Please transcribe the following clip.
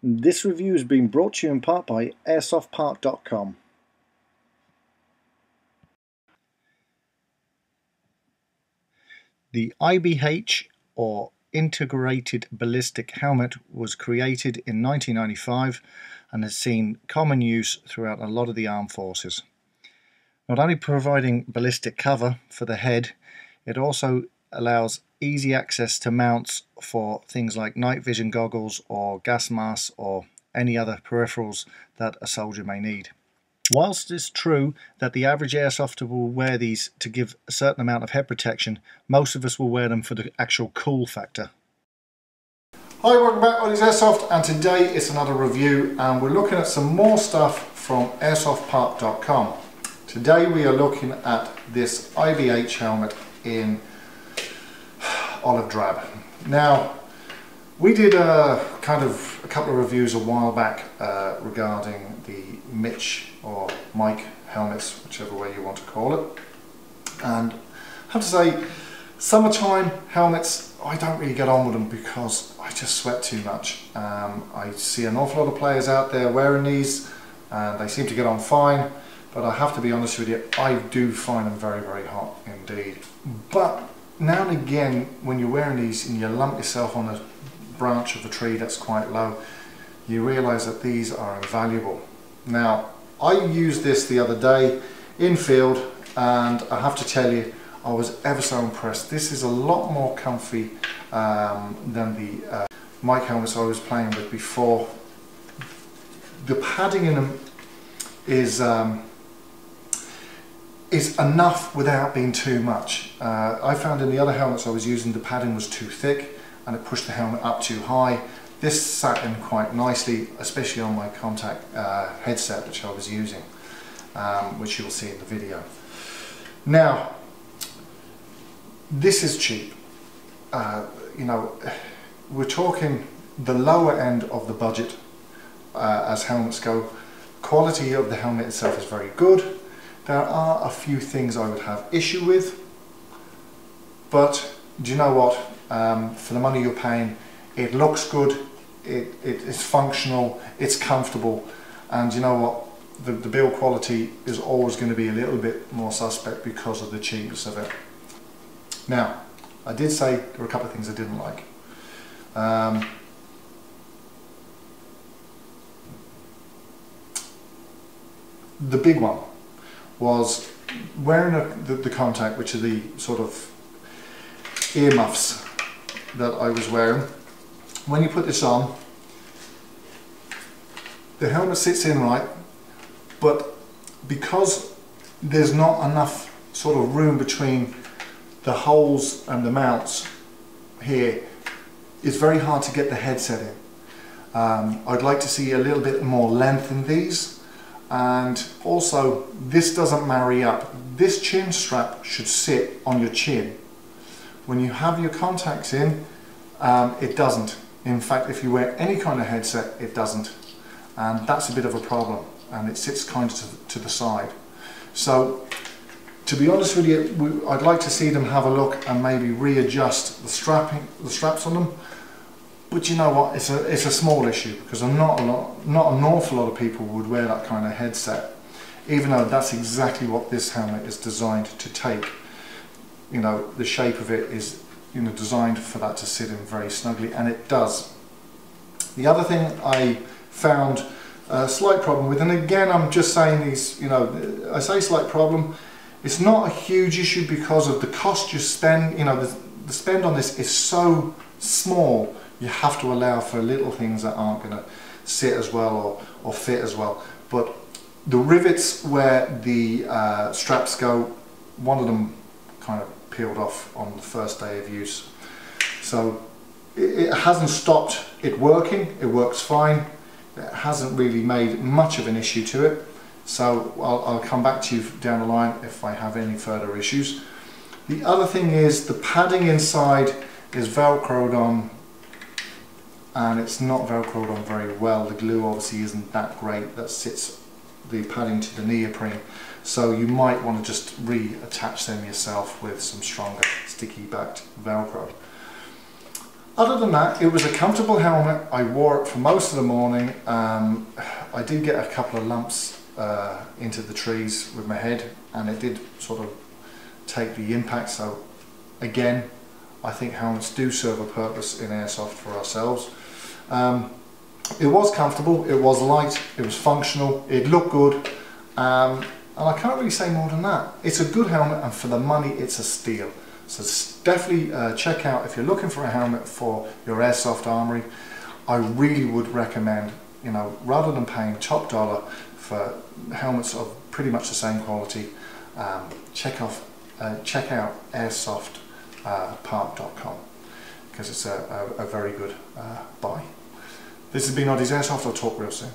This review has been brought to you in part by airsoftpark.com. The IBH, or Integrated Ballistic Helmet, was created in 1995 and has seen common use throughout a lot of the armed forces. Not only providing ballistic cover for the head, it also allows easy access to mounts for things like night vision goggles or gas masks or any other peripherals that a soldier may need. Whilst it's true that the average airsofter will wear these to give a certain amount of head protection, most of us will wear them for the actual cool factor. Hi, welcome back, Ollie's Airsoft, and today it's another review and we're looking at some more stuff from airsoftpark.com. Today we are looking at this IBH helmet in olive drab. Now, we did a couple of reviews a while back regarding the Mitch or Mike helmets, whichever way you want to call it. And I have to say, summertime helmets, I don't really get on with them because I just sweat too much. I see an awful lot of players out there wearing these and they seem to get on fine, but I have to be honest with you, I do find them very, very hot indeed. But now and again, when you're wearing these and you lump yourself on a branch of a tree that's quite low, you realise that these are invaluable. Now, I used this the other day in field and I have to tell you, I was ever so impressed. This is a lot more comfy than the Mike helmets I was playing with before. The padding in them is enough without being too much. I found in the other helmets I was using, the padding was too thick and it pushed the helmet up too high. This sat in quite nicely, especially on my contact headset which I was using, which you'll see in the video. Now, this is cheap. You know, we're talking the lower end of the budget as helmets go. Quality of the helmet itself is very good. There are a few things I would have issue with, but do you know what? For the money you're paying, it looks good, it's functional, it's comfortable, and you know what? The build quality is always going to be a little bit more suspect because of the cheapness of it. Now, I did say there were a couple of things I didn't like. The big one was wearing the contact, which are the sort of earmuffs that I was wearing. When you put this on, the helmet sits in right, but because there's not enough sort of room between the holes and the mounts here, it's very hard to get the headset in. I'd like to see a little bit more length in these. And also, this doesn't marry up. This chin strap should sit on your chin. When you have your contacts in, it doesn't. In fact, if you wear any kind of headset, it doesn't. And that's a bit of a problem. And it sits kind of to the side. So, to be honest with you, I'd like to see them have a look and maybe readjust the straps on them. But you know what, it's a small issue because not an awful lot of people would wear that kind of headset, even though that's exactly what this helmet is designed to take. You know, the shape of it is, you know, designed for that to sit in very snugly, and it does. The other thing I found a slight problem with, and again I'm just saying these, you know, I say slight problem, it's not a huge issue because of the cost you spend. You know, the spend on this is so small. You have to allow for little things that aren't going to sit as well or fit as well. But the rivets where the straps go, one of them kind of peeled off on the first day of use. So it hasn't stopped it working, it works fine. It hasn't really made much of an issue to it. So I'll come back to you down the line if I have any further issues. The other thing is the padding inside is velcroed on, and it's not velcroed on very well. The glue obviously isn't that great that sits the padding to the neoprene, so you might want to just reattach them yourself with some stronger sticky backed velcro. Other than that, it was a comfortable helmet. I wore it for most of the morning. I did get a couple of lumps into the trees with my head, and it did sort of take the impact. So again, I think helmets do serve a purpose in airsoft for ourselves. It was comfortable, it was light, it was functional, it looked good, and I can't really say more than that. It's a good helmet, and for the money it's a steal. So definitely check out, if you're looking for a helmet for your airsoft armory, I really would recommend, you know, rather than paying top dollar for helmets of pretty much the same quality, check out airsoftpark.com, because it's a very good buy. This has been Oddie's Airsoft. I'll talk real soon.